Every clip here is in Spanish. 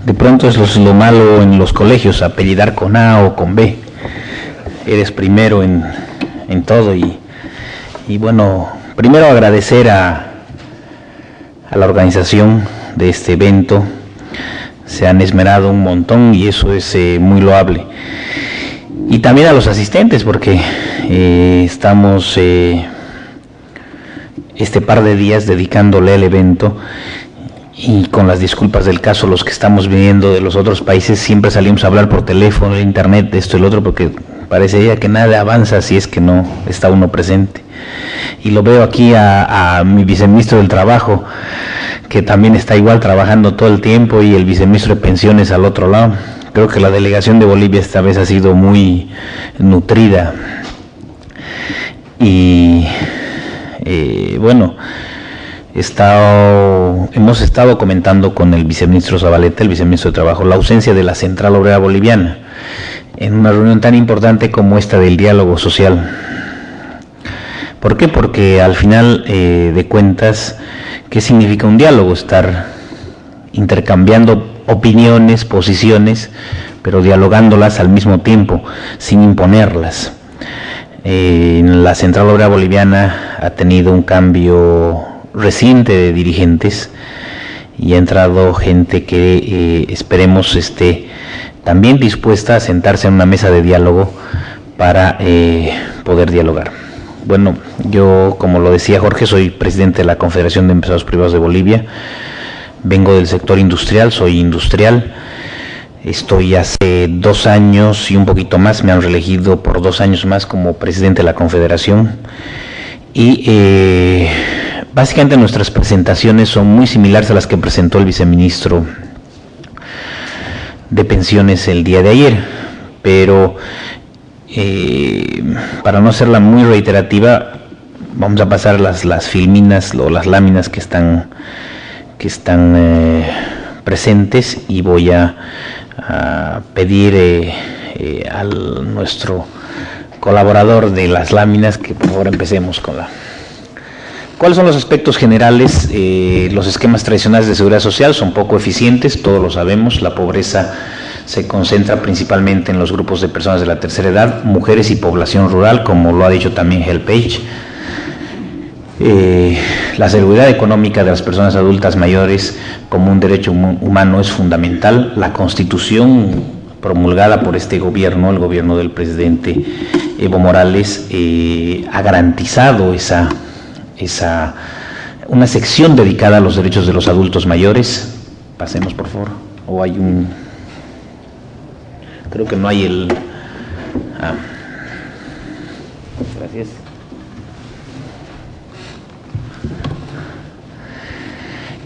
De pronto es lo malo en los colegios, apellidar con A o con B. Eres primero en todo y bueno, primero agradecer a la organización de este evento. Se han esmerado un montón y eso es muy loable. Y también a los asistentes, porque estamos este par de días dedicándole al evento, y con las disculpas del caso, los que estamos viniendo de los otros países siempre salimos a hablar por teléfono, internet, esto y lo otro, porque parecería que nada avanza si es que no está uno presente. Y lo veo aquí a mi viceministro del Trabajo, que también está igual trabajando todo el tiempo, y el viceministro de Pensiones al otro lado. Creo que la delegación de Bolivia esta vez ha sido muy nutrida. Y bueno, hemos estado comentando con el viceministro Zabaleta, el viceministro de Trabajo, la ausencia de la Central Obrera Boliviana en una reunión tan importante como esta del diálogo social. ¿Por qué? Porque al final de cuentas, ¿qué significa un diálogo? Estar intercambiando opiniones, posiciones, pero dialogándolas al mismo tiempo, sin imponerlas. La Central Obrera Boliviana ha tenido un cambio reciente de dirigentes y ha entrado gente que esperemos esté también dispuesta a sentarse en una mesa de diálogo para poder dialogar. Bueno, yo, como lo decía Jorge, soy presidente de la Confederación de Empresarios Privados de Bolivia. Vengo del sector industrial, soy industrial. Estoy hace 2 años y un poquito más, me han reelegido por 2 años más como presidente de la Confederación. Y básicamente nuestras presentaciones son muy similares a las que presentó el viceministro de Pensiones el día de ayer, pero para no hacerla muy reiterativa, vamos a pasar las filminas o las láminas que están presentes, y voy a pedir a nuestro colaborador de las láminas que por favor empecemos con ¿Cuáles son los aspectos generales? Los esquemas tradicionales de seguridad social son poco eficientes, todos lo sabemos. La pobreza se concentra principalmente en los grupos de personas de la tercera edad, mujeres y población rural, como lo ha dicho también HelpAge. La seguridad económica de las personas adultas mayores como un derecho humano es fundamental. La Constitución promulgada por este gobierno, el gobierno del presidente Evo Morales, ha garantizado una sección dedicada a los derechos de los adultos mayores. Pasemos, por favor. O hay creo que no hay gracias.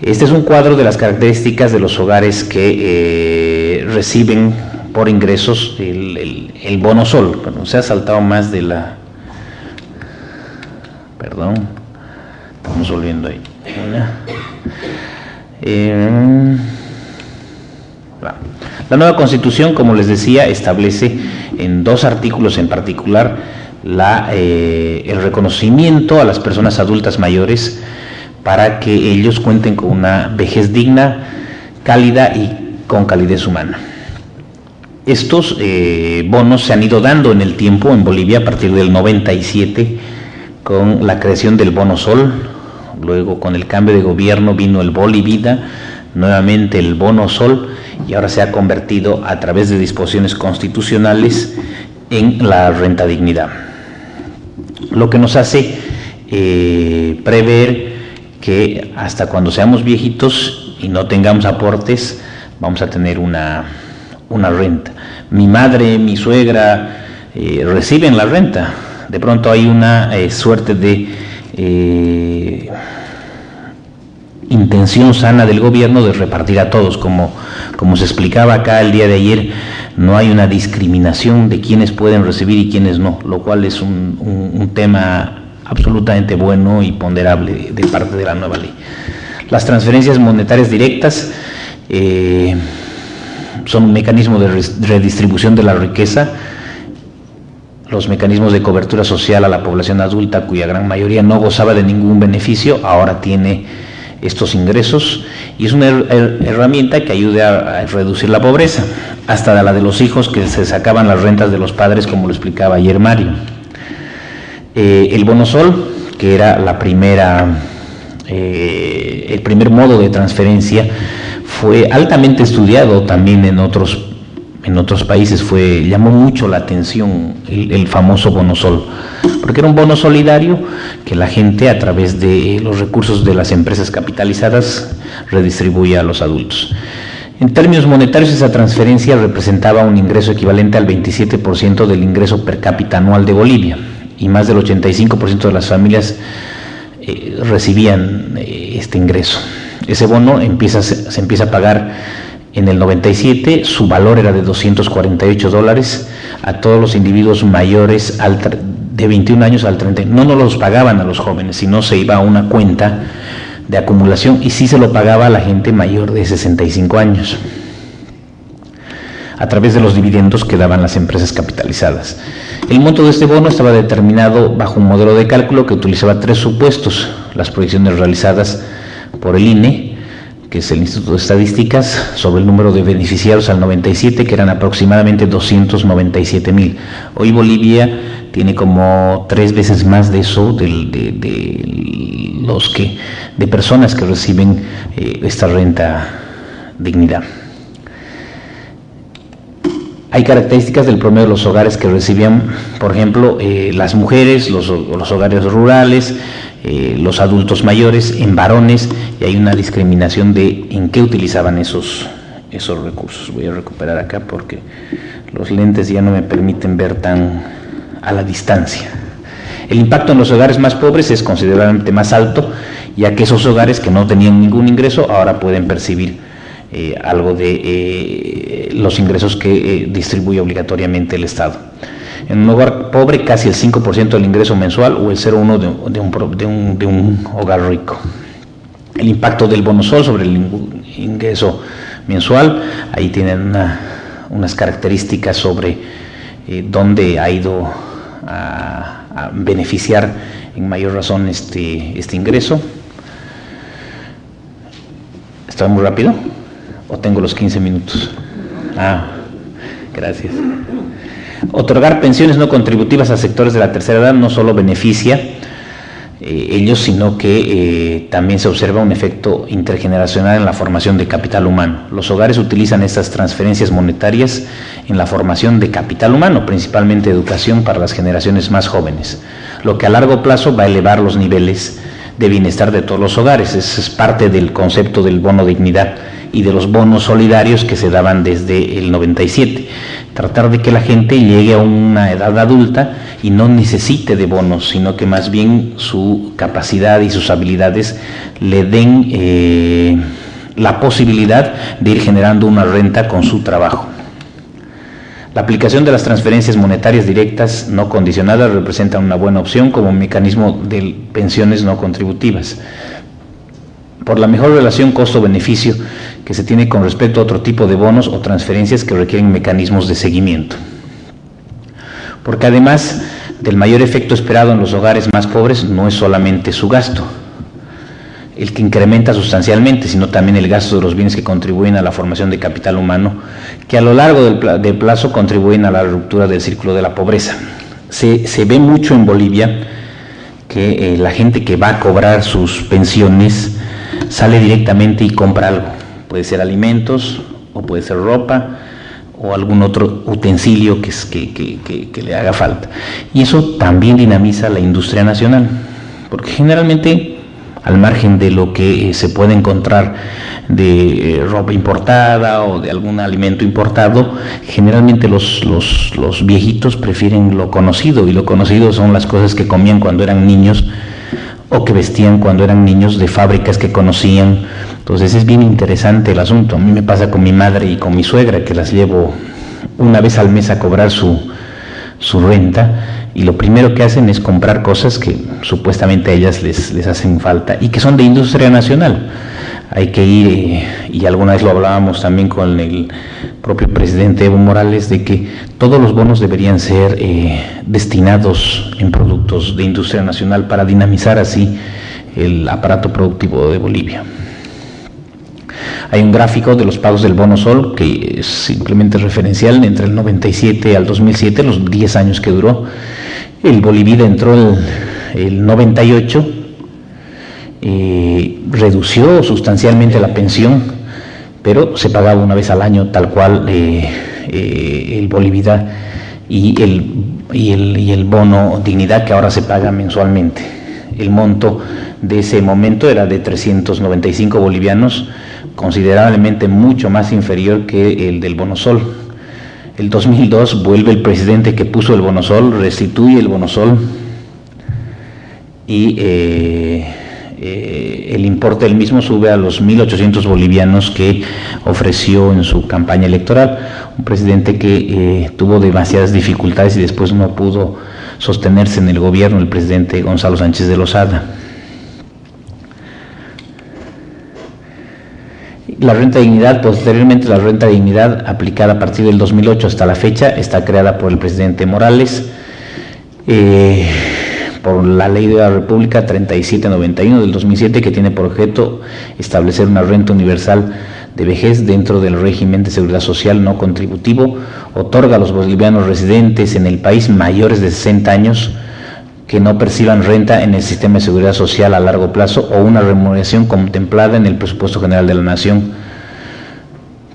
Este es un cuadro de las características de los hogares que reciben por ingresos el bono sol. Bueno, se ha saltado más de la... Perdón, estamos volviendo ahí. La nueva Constitución, como les decía, establece en 2 artículos en particular el reconocimiento a las personas adultas mayores para que ellos cuenten con una vejez digna, cálida y con calidez humana. Estos bonos se han ido dando en el tiempo en Bolivia a partir del 97 con la creación del bono sol, luego con el cambio de gobierno vino el Bolivida, nuevamente el bono sol, y ahora se ha convertido a través de disposiciones constitucionales en la renta dignidad. Lo que nos hace prever que hasta cuando seamos viejitos y no tengamos aportes, vamos a tener una renta. Mi madre, mi suegra reciben la renta. De pronto hay una suerte de intención sana del gobierno de repartir a todos, como se explicaba acá el día de ayer. No hay una discriminación de quienes pueden recibir y quienes no, lo cual es un tema absolutamente bueno y ponderable de parte de la nueva ley. Las transferencias monetarias directas son un mecanismo de redistribución de la riqueza. Los mecanismos de cobertura social a la población adulta, cuya gran mayoría no gozaba de ningún beneficio, ahora tiene estos ingresos y es una herramienta que ayuda a reducir la pobreza, hasta la de los hijos que se sacaban las rentas de los padres, como lo explicaba ayer Mario. El bono sol, que era el primer modo de transferencia, fue altamente estudiado también en otros países, llamó mucho la atención el famoso bono sol, porque era un bono solidario que la gente, a través de los recursos de las empresas capitalizadas, redistribuía a los adultos. En términos monetarios, esa transferencia representaba un ingreso equivalente al 27% del ingreso per cápita anual de Bolivia, y más del 85% de las familias recibían este ingreso. Ese bono se empieza a pagar en el 97, su valor era de $248 a todos los individuos mayores de 21 años al 30. No los pagaban a los jóvenes, sino se iba a una cuenta de acumulación y sí se lo pagaba a la gente mayor de 65 años, a través de los dividendos que daban las empresas capitalizadas. El monto de este bono estaba determinado bajo un modelo de cálculo que utilizaba 3 supuestos: las proyecciones realizadas por el INE, que es el Instituto de Estadísticas, sobre el número de beneficiarios al 97, que eran aproximadamente 297,000. Hoy Bolivia tiene como 3 veces más de eso, de personas que reciben esta renta dignidad. Hay características del promedio de los hogares que recibían, por ejemplo, las mujeres, los hogares rurales, los adultos mayores, en varones, y hay una discriminación de en qué utilizaban esos recursos. Voy a recuperar acá porque los lentes ya no me permiten ver tan a la distancia. El impacto en los hogares más pobres es considerablemente más alto, ya que esos hogares que no tenían ningún ingreso ahora pueden percibir algo de los ingresos que distribuye obligatoriamente el Estado. En un hogar pobre, casi el 5% del ingreso mensual, o el 0,1% de un hogar rico. El impacto del bono sol sobre el ingreso mensual, ahí tienen unas características sobre dónde ha ido a beneficiar en mayor razón este ingreso. ¿Está muy rápido? ¿O tengo los 15 minutos? Gracias. Otorgar pensiones no contributivas a sectores de la tercera edad no solo beneficia ellos, sino que también se observa un efecto intergeneracional en la formación de capital humano. Los hogares utilizan estas transferencias monetarias en la formación de capital humano, principalmente educación para las generaciones más jóvenes, lo que a largo plazo va a elevar los niveles de bienestar de todos los hogares. Ese es parte del concepto del bono dignidad y de los bonos solidarios que se daban desde el 97. Tratar de que la gente llegue a una edad adulta y no necesite de bonos, sino que más bien su capacidad y sus habilidades le den la posibilidad de ir generando una renta con su trabajo. La aplicación de las transferencias monetarias directas no condicionadas representa una buena opción como mecanismo de pensiones no contributivas, por la mejor relación costo-beneficio que se tiene con respecto a otro tipo de bonos o transferencias que requieren mecanismos de seguimiento. Porque además del mayor efecto esperado en los hogares más pobres, no es solamente su gasto el que incrementa sustancialmente, sino también el gasto de los bienes que contribuyen a la formación de capital humano, que a lo largo del plazo contribuyen a la ruptura del círculo de la pobreza. Se ve mucho en Bolivia que la gente que va a cobrar sus pensiones sale directamente y compra algo, puede ser alimentos o puede ser ropa o algún otro utensilio que le haga falta, y eso también dinamiza la industria nacional, porque generalmente, al margen de lo que se puede encontrar de ropa importada o de algún alimento importado, generalmente los viejitos prefieren lo conocido, y lo conocido son las cosas que comían cuando eran niños o que vestían cuando eran niños, de fábricas que conocían. Entonces es bien interesante el asunto. A mí me pasa con mi madre y con mi suegra, que las llevo una vez al mes a cobrar su renta, y lo primero que hacen es comprar cosas que supuestamente a ellas les hacen falta y que son de industria nacional. Hay que ir, y alguna vez lo hablábamos también con el propio presidente Evo Morales, de que todos los bonos deberían ser destinados en productos de industria nacional para dinamizar así el aparato productivo de Bolivia. Hay un gráfico de los pagos del bono sol que es simplemente referencial entre el 97 al 2007, los 10 años que duró. El Bolivida entró el 98, redució sustancialmente la pensión, pero se pagaba una vez al año, tal cual el Bolivida y el bono dignidad, que ahora se paga mensualmente. El monto de ese momento era de 395 bolivianos, considerablemente mucho más inferior que el del bono sol. El 2002 vuelve el presidente que puso el bono sol, restituye el bono sol y el importe del mismo sube a los 1.800 bolivianos que ofreció en su campaña electoral. Un presidente que tuvo demasiadas dificultades y después no pudo sostenerse en el gobierno, el presidente Gonzalo Sánchez de Lozada. La renta de dignidad, posteriormente la renta de dignidad aplicada a partir del 2008 hasta la fecha, está creada por el presidente Morales, por la Ley de la República 3791 del 2007, que tiene por objeto establecer una renta universal de vejez dentro del régimen de seguridad social no contributivo. Otorga a los bolivianos residentes en el país mayores de 60 años que no perciban renta en el sistema de seguridad social a largo plazo o una remuneración contemplada en el presupuesto general de la nación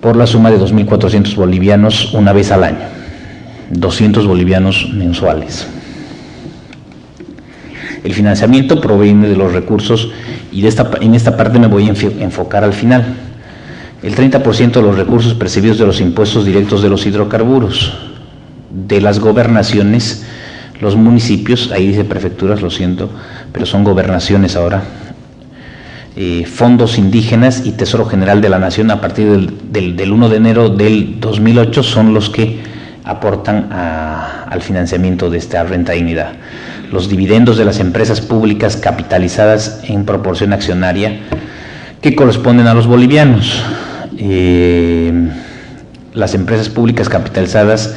por la suma de 2.400 bolivianos una vez al año, 200 bolivianos mensuales. El financiamiento proviene de los recursos y en esta parte me voy a enfocar al final. El 30% de los recursos percibidos de los impuestos directos de los hidrocarburos, de las gobernaciones, los municipios, ahí dice prefecturas, lo siento, pero son gobernaciones ahora, fondos indígenas y Tesoro General de la Nación a partir del 1 de enero del 2008 son los que aportan al financiamiento de esta renta de dignidad. Los dividendos de las empresas públicas capitalizadas en proporción accionaria que corresponden a los bolivianos. Las empresas públicas capitalizadas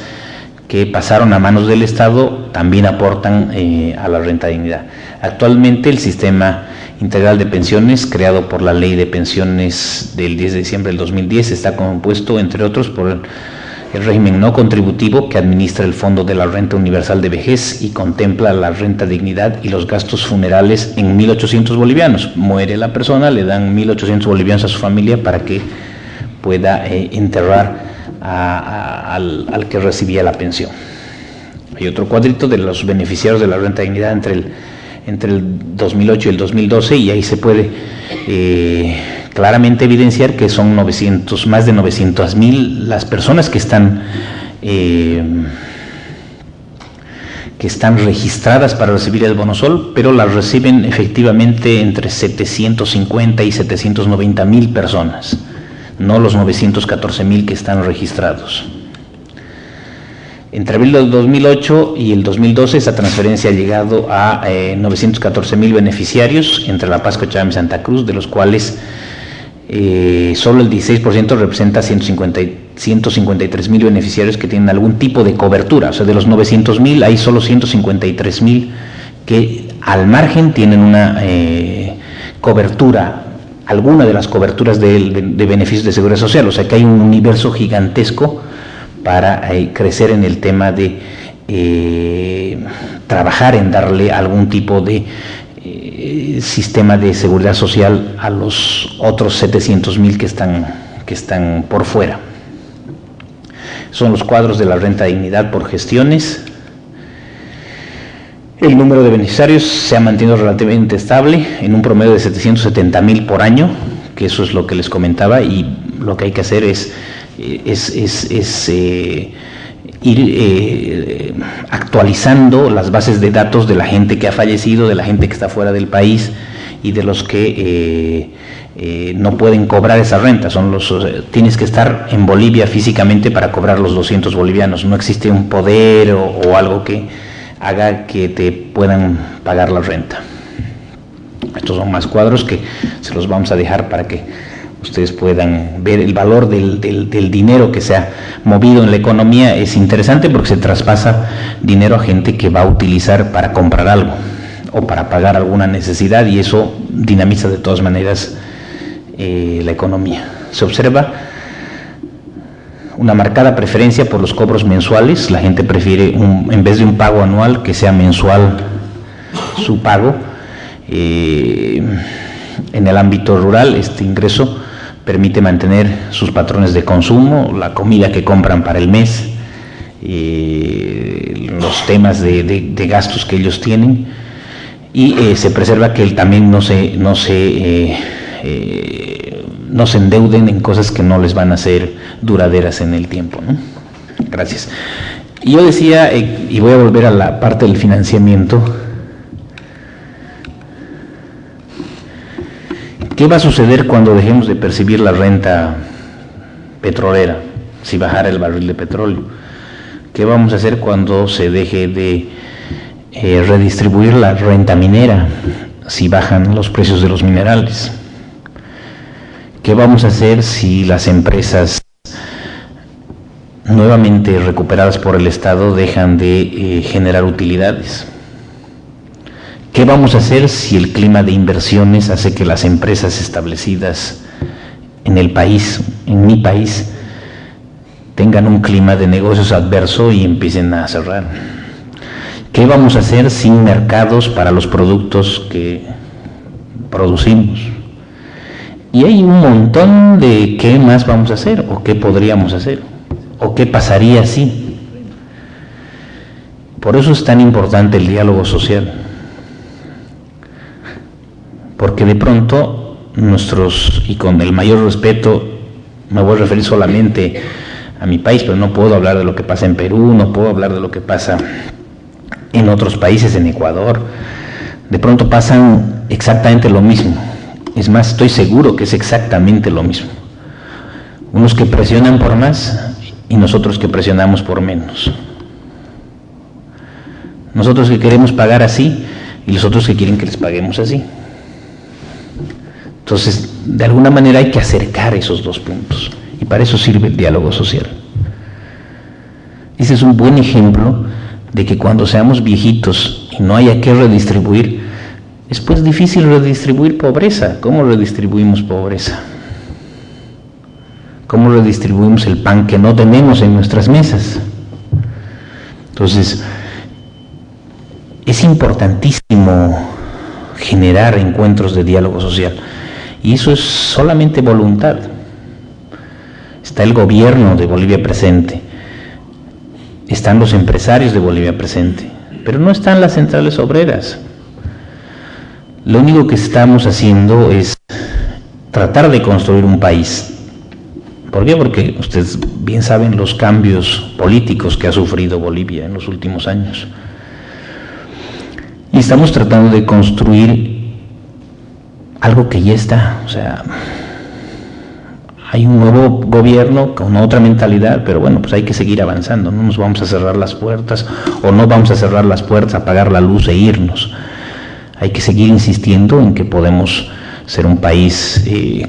que pasaron a manos del Estado también aportan a la renta de dignidad. Actualmente el sistema integral de pensiones, creado por la Ley de Pensiones del 10 de diciembre del 2010, está compuesto, entre otros, por el régimen no contributivo, que administra el Fondo de la Renta Universal de Vejez y contempla la renta de dignidad y los gastos funerales en 1.800 bolivianos. Muere la persona, le dan 1.800 bolivianos a su familia para que pueda enterrar al que recibía la pensión. Hay otro cuadrito de los beneficiarios de la renta de dignidad entre el 2008 y el 2012, y ahí se puede claramente evidenciar que son más de 900.000 las personas que están registradas para recibir el bono sol, pero las reciben efectivamente entre 750 y 790.000 personas, no los 914.000 que están registrados. Entre abril del 2008 y el 2012, esa transferencia ha llegado a 914.000 beneficiarios entre La Paz, Cochabamba y Santa Cruz, de los cuales solo el 16% representa 153.000 beneficiarios que tienen algún tipo de cobertura. O sea, de los 900.000 hay solo 153.000 que al margen tienen una cobertura, alguna de las coberturas de beneficios de seguridad social. O sea que hay un universo gigantesco para crecer en el tema de trabajar en darle algún tipo de sistema de seguridad social a los otros 700.000 que están por fuera. Son los cuadros de la renta de dignidad por gestiones. El número de beneficiarios se ha mantenido relativamente estable en un promedio de 770.000 por año, que eso es lo que les comentaba, y lo que hay que hacer es ir actualizando las bases de datos de la gente que ha fallecido, de la gente que está fuera del país y de los que no pueden cobrar esa renta. Tienes que estar en Bolivia físicamente para cobrar los 200 bolivianos. No existe un poder o algo que haga que te puedan pagar la renta. Estos son más cuadros que se los vamos a dejar para que ustedes puedan ver el valor del dinero que se ha movido en la economía. Es interesante porque se traspasa dinero a gente que va a utilizar para comprar algo. o para pagar alguna necesidad, y eso dinamiza de todas maneras la economía. Se observa una marcada preferencia por los cobros mensuales. La gente prefiere, en vez de un pago anual, que sea mensual su pago. En el ámbito rural, este ingreso permite mantener sus patrones de consumo, la comida que compran para el mes, los temas de gastos que ellos tienen, y se preserva que también no se endeuden en cosas que no les van a ser duraderas en el tiempo, ¿no? Gracias. Y yo decía, y voy a volver a la parte del financiamiento, ¿qué va a suceder cuando dejemos de percibir la renta petrolera, si bajara el barril de petróleo? ¿Qué vamos a hacer cuando se deje de redistribuir la renta minera, si bajan los precios de los minerales? ¿Qué vamos a hacer si las empresas nuevamente recuperadas por el Estado dejan de generar utilidades? ¿Qué vamos a hacer si el clima de inversiones hace que las empresas establecidas en el país, en mi país, tengan un clima de negocios adverso y empiecen a cerrar? ¿Qué vamos a hacer sin mercados para los productos que producimos? Y hay un montón de qué más vamos a hacer, o qué podríamos hacer, o qué pasaría si. Por eso es tan importante el diálogo social. Porque de pronto y con el mayor respeto, me voy a referir solamente a mi país, pero no puedo hablar de lo que pasa en Perú, no puedo hablar de lo que pasa en otros países, en Ecuador. De pronto pasan exactamente lo mismo. Es más, estoy seguro que es exactamente lo mismo. Unos que presionan por más y nosotros que presionamos por menos. Nosotros que queremos pagar así y los otros que quieren que les paguemos así. Entonces, de alguna manera hay que acercar esos dos puntos, y para eso sirve el diálogo social. Ese es un buen ejemplo de que cuando seamos viejitos y no haya que redistribuir, es pues difícil redistribuir pobreza. ¿Cómo redistribuimos pobreza? ¿Cómo redistribuimos el pan que no tenemos en nuestras mesas? Entonces, es importantísimo generar encuentros de diálogo social, y eso es solamente voluntad. Está el gobierno de Bolivia presente, están los empresarios de Bolivia presente, pero no están las centrales obreras. Lo único que estamos haciendo es tratar de construir un país. ¿Por qué? Porque ustedes bien saben los cambios políticos que ha sufrido Bolivia en los últimos años. Y estamos tratando de construir algo que ya está. O sea, hay un nuevo gobierno con otra mentalidad, pero bueno, pues hay que seguir avanzando. No nos vamos a cerrar las puertas, o no vamos a cerrar las puertas, apagar la luz e irnos. Hay que seguir insistiendo en que podemos ser un país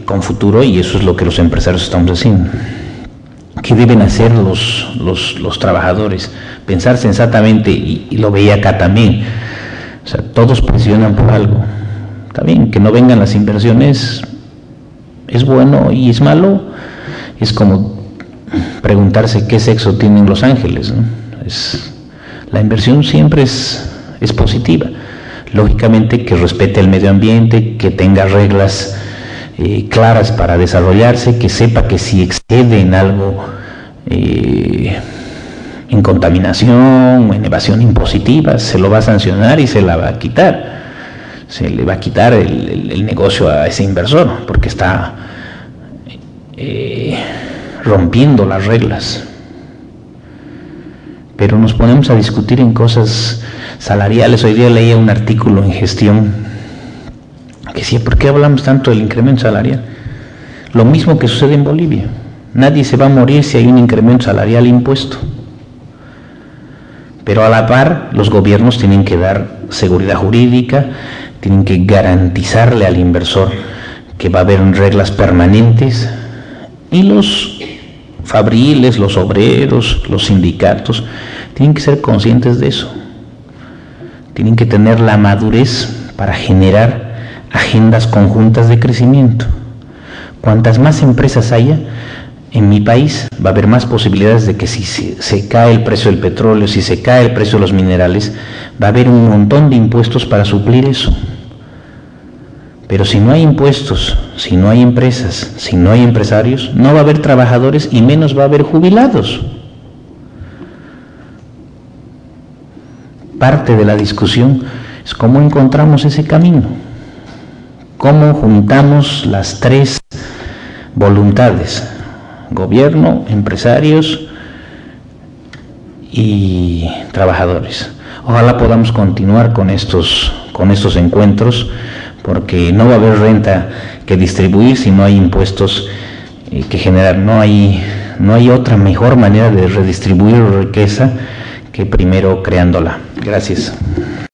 con futuro, y eso es lo que los empresarios estamos haciendo. ¿Qué deben hacer los trabajadores? Pensar sensatamente, y lo veía acá también. O sea, todos presionan por algo. Está bien, que no vengan las inversiones, es bueno y es malo. Es como preguntarse qué sexo tienen los ángeles, ¿no? La inversión siempre es positiva. Lógicamente que respete el medio ambiente, que tenga reglas claras para desarrollarse, que sepa que si excede en algo, en contaminación o en evasión impositiva, se lo va a sancionar y se la va a quitar. Se le va a quitar el negocio a ese inversor, porque está rompiendo las reglas. Pero nos ponemos a discutir en cosas salariales. Hoy día leía un artículo en Gestión que decía, ¿por qué hablamos tanto del incremento salarial? Lo mismo que sucede en Bolivia. Nadie se va a morir si hay un incremento salarial impuesto. Pero a la par, los gobiernos tienen que dar seguridad jurídica, tienen que garantizarle al inversor que va a haber reglas permanentes, y los fabriles, los obreros, los sindicatos, tienen que ser conscientes de eso. tienen que tener la madurez para generar agendas conjuntas de crecimiento. Cuantas más empresas haya en mi país, va a haber más posibilidades de que si se cae el precio del petróleo, si se cae el precio de los minerales, va a haber un montón de impuestos para suplir eso. Pero si no hay impuestos, si no hay empresas, si no hay empresarios, no va a haber trabajadores y menos va a haber jubilados. Parte de la discusión es cómo encontramos ese camino, cómo juntamos las tres voluntades: gobierno, empresarios y trabajadores. Ojalá podamos continuar con estos encuentros, porque no va a haber renta que distribuir si no hay impuestos que generar. No hay otra mejor manera de redistribuir riqueza que primero creándola. Gracias.